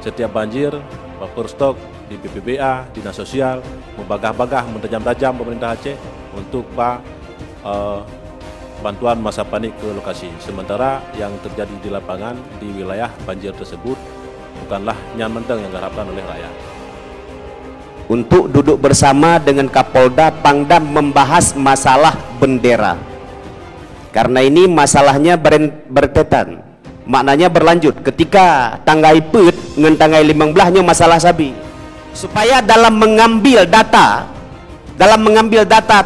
Setiap banjir, Baper Stok di BPBA, Dinas Sosial, membagah-bagah, mentajam-tajam pemerintah Aceh untuk bantuan masa panik ke lokasi. Sementara yang terjadi di lapangan di wilayah banjir tersebut bukanlah nyan menteng yang diharapkan oleh rakyat. Untuk duduk bersama dengan Kapolda Pangdam membahas masalah bendera. Karena ini masalahnya bertetan. Maknanya berlanjut. Ketika tanggai put dengan tanggai 15-nya masalah sabi. Supaya dalam mengambil data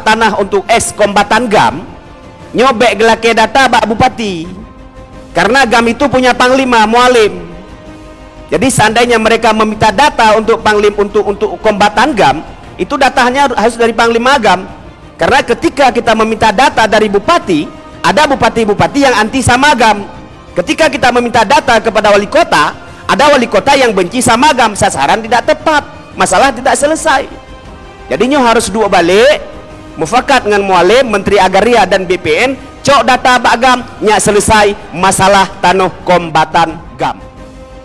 tanah untuk kombatan GAM, nyobek gelake data Pak Bupati. Karena GAM itu punya panglima, mualim. Jadi seandainya mereka meminta data untuk untuk kombatan GAM, itu datanya harus dari panglima GAM. Karena ketika kita meminta data dari bupati, ada bupati-bupati yang anti sama GAM. Ketika kita meminta data kepada wali kota, ada wali kota yang benci sama GAM, sasaran tidak tepat, masalah tidak selesai. Jadinya harus dua balik, mufakat dengan mualim, Menteri Agraria dan BPN, cok data Pak GAM, nyak selesai masalah tanah kombatan GAM.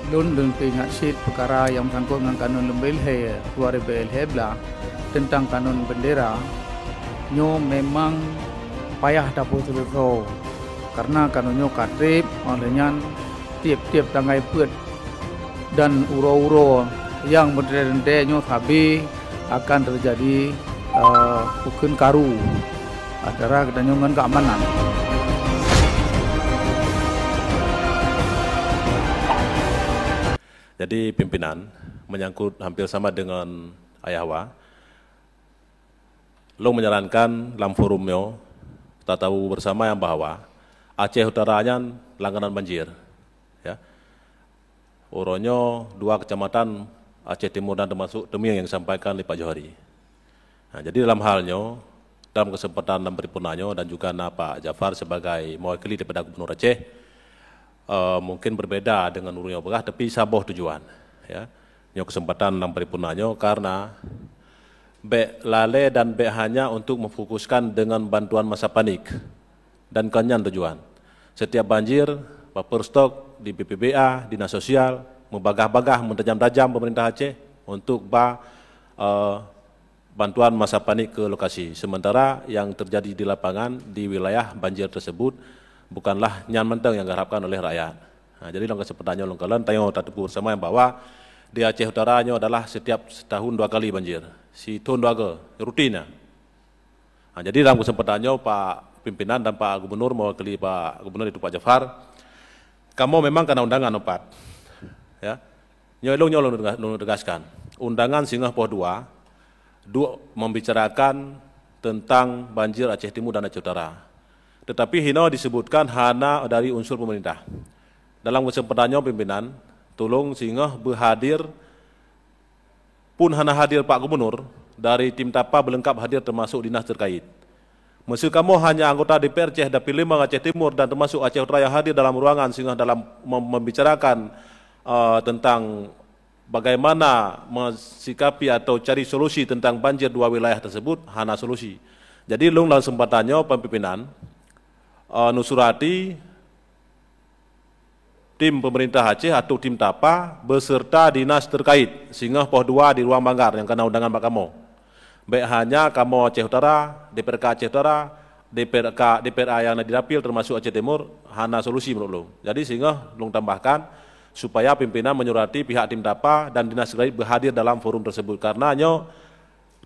Lun dan pingat sit perkara yang sangkut dengan kanun lembelhe 2011 tentang kanun bendera, nyo memang payah dapur selesai karena kanunnya katrip, olehnya tiap-tiap tanggai put dan uro-uro yang berdendam nyo sabi akan terjadi hukum karu antara kedanyangan keamanan. Jadi pimpinan menyangkut hampir sama dengan Ayahwa, lo menyarankan dalam forumnya kita tahu bersama yang bahwa Aceh Utaranya langganan banjir, ya. Uronyo 2 kecamatan Aceh Timur dan termasuk Temiang yang disampaikan oleh Pak Johari. Nah, jadi dalam halnya, dalam kesempatan dan peripunannya dan juga Pak Jafar sebagai mewakili daripada Gubernur Aceh, mungkin berbeda dengan urunnya begah, tapi saboh tujuan. Ya, ini kesempatan dan peripunannya karena lale dan hanya untuk memfokuskan dengan bantuan masa panik dan kenyan tujuan. Setiap banjir, Baper Stok di BPBA, Dinas Sosial, membagah-bagah, mentajam-tajam pemerintah Aceh untuk bantuan masa panik ke lokasi. Sementara yang terjadi di lapangan di wilayah banjir tersebut bukanlah nyan menteng yang diharapkan oleh rakyat. Nah, jadi dalam kesempatannya lengkalan tayo tatuku bersama yang bahwa di Aceh Utaranya adalah setiap setahun 2 kali banjir. Si tahun 2 kali rutinnya. Nah, jadi dalam kesempatannya Pak Pimpinan dan Pak Gubernur mewakili Pak Gubernur itu Pak Jafar, kamu memang kena undangan 4. Ya. Nyolong tegaskan. Undangan Singgah Poh 2 membicarakan tentang banjir Aceh Timur dan Aceh Utara. Tetapi hina disebutkan hana dari unsur pemerintah. Dalam kesempatannya pimpinan, tolong Singgah berhadir, pun hana hadir Pak Gubernur, dari tim TAPA belengkap hadir termasuk dinas terkait. Meski kamu hanya anggota DPR Aceh Dapil 5 Aceh Timur dan termasuk Aceh Utara yang hadir dalam ruangan Singgah dalam membicarakan tentang bagaimana mensikapi atau cari solusi tentang banjir 2 wilayah tersebut, hana solusi. Jadi dalam kesempatannya pimpinan, nusurati tim pemerintah Aceh atau tim TAPA beserta dinas terkait Singgah Poh 2 di ruang Manggar yang kena undangan Pak Kamu. Baik hanya Kamu Aceh Utara, DPRK Aceh Utara, DPRA yang di Dapil termasuk Aceh Timur, hana solusi menurut lo. Jadi sehingga lo tambahkan supaya pimpinan menyurati pihak tim TAPA dan dinas terkait berhadir dalam forum tersebut karena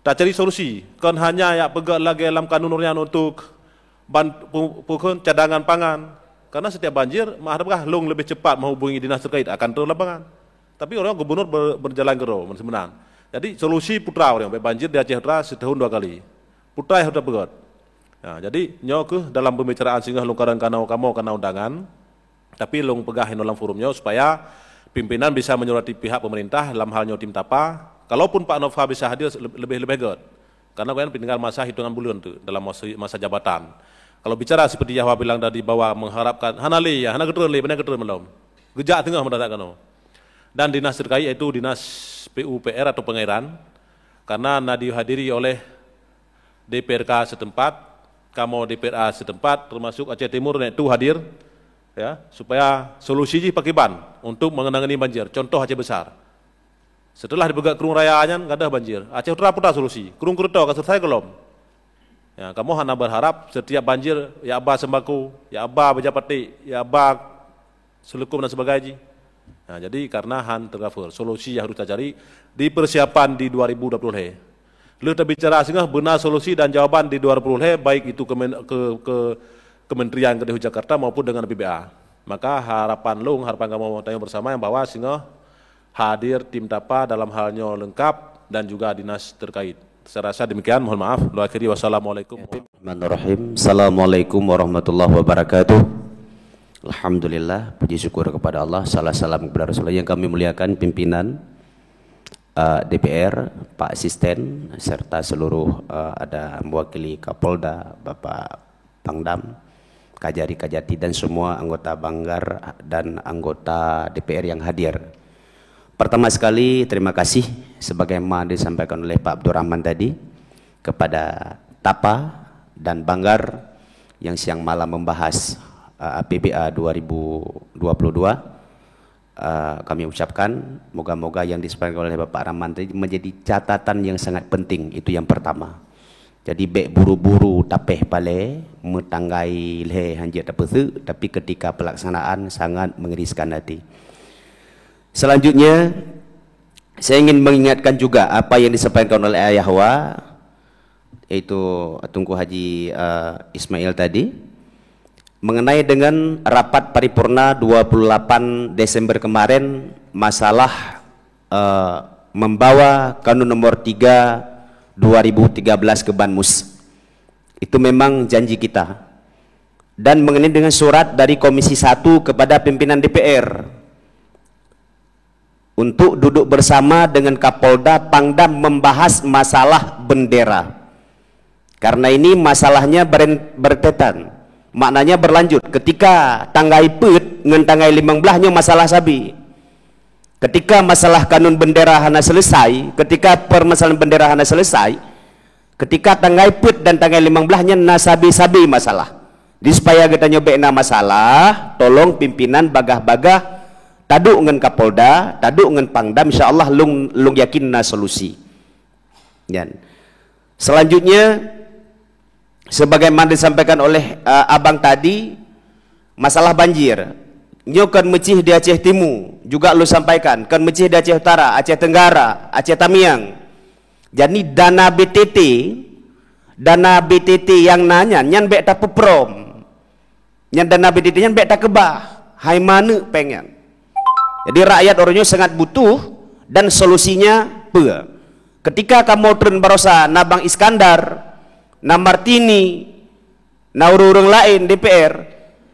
tak cari solusi. Kan hanya ya pegang lagi dalam kanunnya untuk pukul cadangan pangan. Karena setiap banjir, maharapkah long lebih cepat menghubungi dinas terkait akan turun lapangan. Tapi orang gubernur berjalan gero, menang. Jadi solusi putra orang banjir di Aceh Utara setahun 2 kali. Putra yang sudah begot. Nah, jadi nyok dalam pembicaraan Singgah lungkaran kamu kena undangan, tapi long pegahin dalam forumnya supaya pimpinan bisa menyurati pihak pemerintah dalam halnya tim TAPA. Kalaupun Pak Nova bisa hadir lebih begot. Karena kan tinggal masa hitungan bulan tuh dalam masa jabatan. Kalau bicara seperti Yahwa bilang tadi bahwa mengharapkan hanali ya, hana gedron li, benar gedron belum. Gejak tengah mendatangkan. Dan dinas terkait yaitu dinas PUPR atau pengairan, karena dihadiri oleh DPRK setempat, kamu DPRA setempat, termasuk Aceh Timur itu hadir, ya supaya solusi pakai ban untuk mengenangani banjir. Contoh Aceh Besar. Setelah dipegat Kerung Raya Anyan, ada banjir. Aceh Utara pun tak solusi. Kerung Kerto, kan selesai belum? Ya, kamu hanya berharap setiap banjir, ya abah sembako, ya abah beja petik, ya abah selekum dan sebagainya. Nah, jadi karena han tercover, solusi yang harus kita cari di persiapan di 2020. Lalu kita bicara sehingga benar solusi dan jawaban di 2020, baik itu Kementerian Kedai Jakarta maupun dengan PBA. Maka harapan kamu mau tanya bersama yang bahwa sehingga hadir tim TAPA dalam halnya lengkap dan juga dinas terkait. Saya rasa demikian, mohon maaf. Akhiri wassalamualaikum. Bismillahirrahmanirrahim. Assalamualaikum warahmatullahi wabarakatuh. Alhamdulillah, puji syukur kepada Allah. Salam kepada Rasulullah yang kami muliakan, pimpinan DPR, Pak Asisten, serta seluruh ada mewakili Kapolda, Bapak Pangdam, Kajari-Kajati dan semua anggota Banggar dan anggota DPR yang hadir. Pertama sekali terima kasih sebagaimana disampaikan oleh Pak Abdurrahman tadi kepada TAPA dan Banggar yang siang malam membahas APBA 2022. Kami ucapkan moga-moga yang disampaikan oleh Bapak Rahman tadi menjadi catatan yang sangat penting. Itu yang pertama. Jadi bek buru-buru tapeh pale metanggai leh hanjat tapesu, tapi ketika pelaksanaan sangat mengeriskan hati. Selanjutnya saya ingin mengingatkan juga apa yang disampaikan oleh Ayahwa, yaitu Tunku Haji Ismail tadi, mengenai dengan rapat paripurna 28 Desember kemarin masalah membawa Kanun nomor 3 2013 ke Banmus. Itu memang janji kita. Dan mengenai dengan surat dari Komisi 1 kepada pimpinan DPR untuk duduk bersama dengan Kapolda, Pangdam membahas masalah bendera. Karena ini masalahnya bertetan. Maknanya berlanjut. Ketika tanggai put dengan tanggai 15-nya masalah sabi. Ketika masalah kanun bendera hana selesai, ketika permasalahan bendera hana selesai, ketika tanggai put dan tanggai 15-nya nasabi-sabi masalah. Jadi supaya kita nyobekna masalah, tolong pimpinan bagah-bagah taduk dengan Kapolda, taduk dengan Pangdam, insyaallah lung yakin na solusi. Dan selanjutnya sebagaimana disampaikan oleh abang tadi, masalah banjir. Nyo kan mecih di Aceh Timur, juga lu sampaikan, kan mecih di Aceh Utara, Aceh Tenggara, Aceh Tamiang. Jadi dana BTT yang nanya, nyan bek tak peprom. Nyan dana BTT nyan bek tak kebah. Hai mana pengen. Jadi rakyat orangnya sangat butuh dan solusinya apa? Ketika kamu turun barosa Nabang Iskandar, na Martini, na urung lain DPR,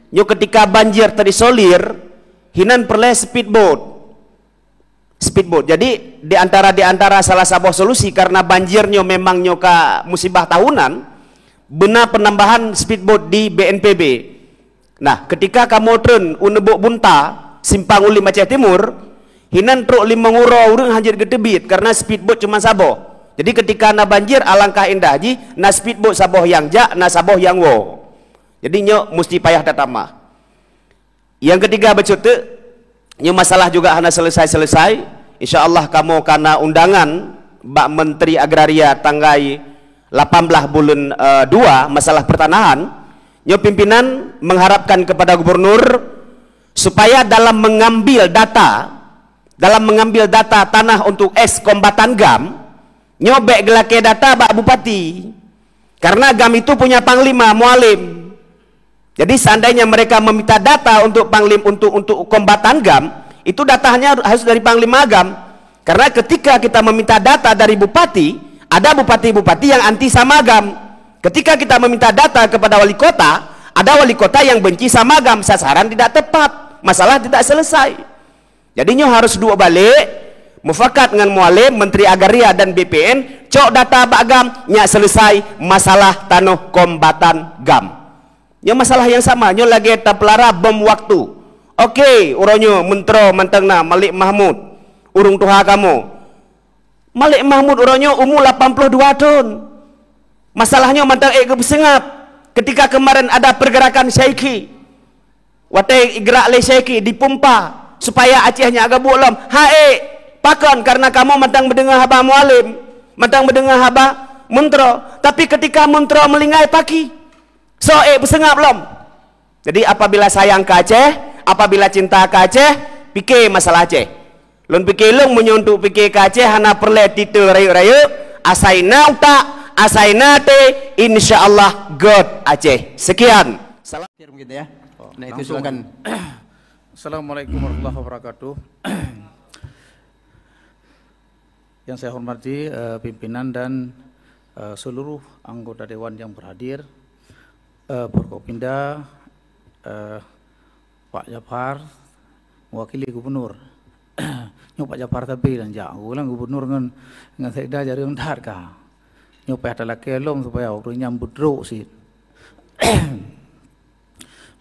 nyo ketika banjir terisolir, hinan perle speedboat. Jadi di antara salah satu solusi karena banjirnya memang nyoka musibah tahunan, benar penambahan speedboat di BNPB. Nah, ketika kamu turun unebuk bunta Simpang Ulim Aceh Timur, hinan truk 5 nguro urang hanjir gedebit karena speedboat cuma saboh. Jadi ketika na banjir alangkah indah ji na speedboat saboh yang jak, na saboh yang wo. Jadi nyo mesti payah datama. Yang ketiga becut nyo masalah juga hana selesai. Insyaallah kamu karena undangan Mbak Menteri Agraria tanggai 18 bulan 2 masalah pertanahan, nyo pimpinan mengharapkan kepada gubernur supaya dalam mengambil data tanah untuk kombatan GAM, nyobek gelake data Pak Bupati, karena GAM itu punya panglima mualim. Jadi seandainya mereka meminta data untuk panglim untuk kombatan GAM, itu datanya harus dari panglima GAM. Karena ketika kita meminta data dari bupati, ada bupati-bupati yang anti sama GAM. Ketika kita meminta data kepada wali kota, ada wali kota yang benci sama GAM, sasaran tidak tepat. Masalah tidak selesai. Jadinya harus dua balik, mufakat dengan mualim, Menteri Agraria dan BPN, cok data Pak GAM, nyak selesai masalah tanah kombatan GAM. Ya masalah yang sama, nyo lagi tapelara bom waktu. Oke, uronyo mentro mantengna Malik Mahmud, urung tuha kamu. Malik Mahmud uronyo umur 82 tahun. Masalahnya manteng besengap. Ketika kemarin ada pergerakan Syaiki, watai gerak le Syaiki dipumpa supaya Acehnya agak bulam. Hae pakon karena kamu matang mendengar haba mualim, matang mendengar haba muntro, tapi ketika muntro melingai pagi bersengap belum. Jadi apabila sayang ke Aceh, apabila cinta ke Aceh, fikir masalah Aceh. Lun fikir lung menyuntuk fikir ke Aceh hana perle titel rayu-rayu, asaina utak, asaina te, insyaallah God Aceh. Sekian. Salam gitu ya. Nah itu silakan. Assalamualaikum warahmatullahi wabarakatuh. Yang saya hormati pimpinan dan seluruh anggota dewan yang berhadir, Forkopimda, Pak Japar, mewakili gubernur. Nyok Pak Japar tapi dan jauh lah gubernur dengan saya dah jadi rendah kah. Nyok Pak adalah kelom supaya orang nyambut druk sih.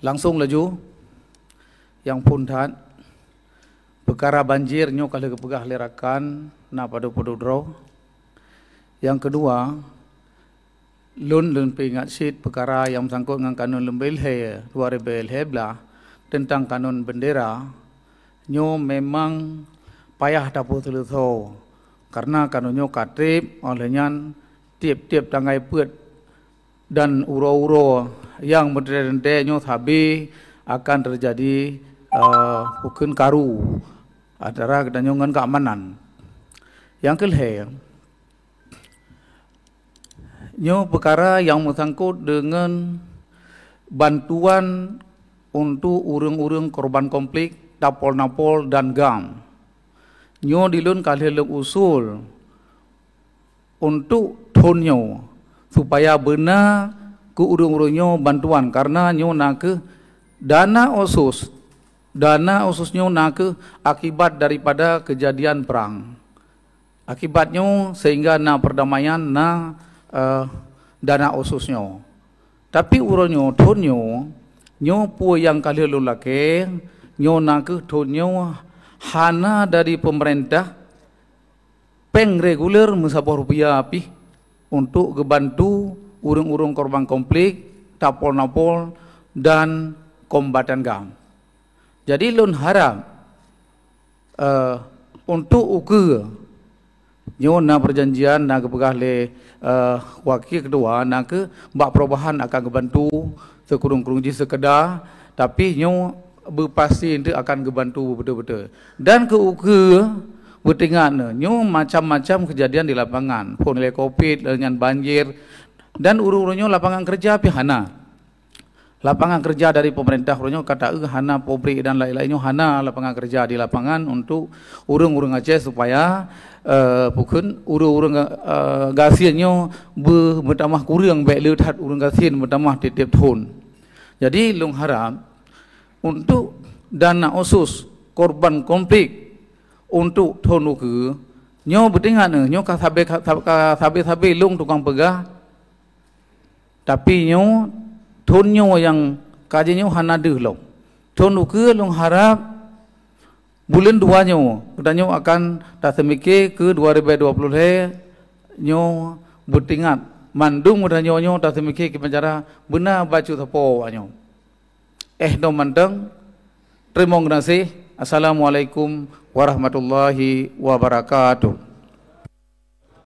Langsung laju yang pundat perkara banjir nyok kalau kepegah lerakan na pada pododro. Yang kedua, lun peringat sit perkara yang sangkut dengan kanun lembelhe 2011 tentang kanun bendera. Nyo memang payah dapur teluso karena kanunnya katrip olehnya tiap-tiap tanggai put dan uro-uro yang berdente nyo sabi akan terjadi hukum karu antara kedanyangan keamanan. Yang kelima, nyo perkara yang bersangkut dengan bantuan untuk urang-urang korban konflik Napol dan GAM. Nyo dilun kali usul untuk tonyo supaya benar ke urang-urangnya bantuan karena nyo nak ke dana osusnya nak ke akibat daripada kejadian perang. Akibatnya sehingga na perdamaian na dana osusnya. Tapi urangnya tonyo nyo pu yang kali lulake nyo nak tonyo hana dari pemerintah peng reguler musabah rupiah api untuk kebantu urang-urang korban konflik Napol dan kombatan GAM. Jadi lun harap untuk uke nyo na perjanjian na kepegah le wakil kedua na ke bak perubahan akan kebantu sekurung-kurung ji sekedar tapi nyo berpasti itu akan kebantu betul-betul. Dan ke bertingan nyo macam-macam kejadian di lapangan, pun oleh Covid dengan banjir dan uru-urunya lapangan kerja pihana. Lapangan kerja dari pemerintah urunyo kata hana pabrik dan lain-lainnya hana lapangan kerja di lapangan untuk urung-urung Aceh supaya bukan urung-urung gasinnya bertambah kurang baik lihat urung gasin bertambah tiap tahun. Jadi lung harap untuk dana osus korban konflik untuk tonu ke nyo bertingan nyo sabe lung tukang pegah tapi nyo tonyo yang kajinya hana delong tonu ke lung harap bulan 2 nyo kedanyo akan tak semike ke 2020 nyo bertingan mandung udanyo nyo tak semike ke penjara benar bacu sapo nyo no mandang. Terima kasih. Assalamualaikum warahmatullahi wabarakatuh.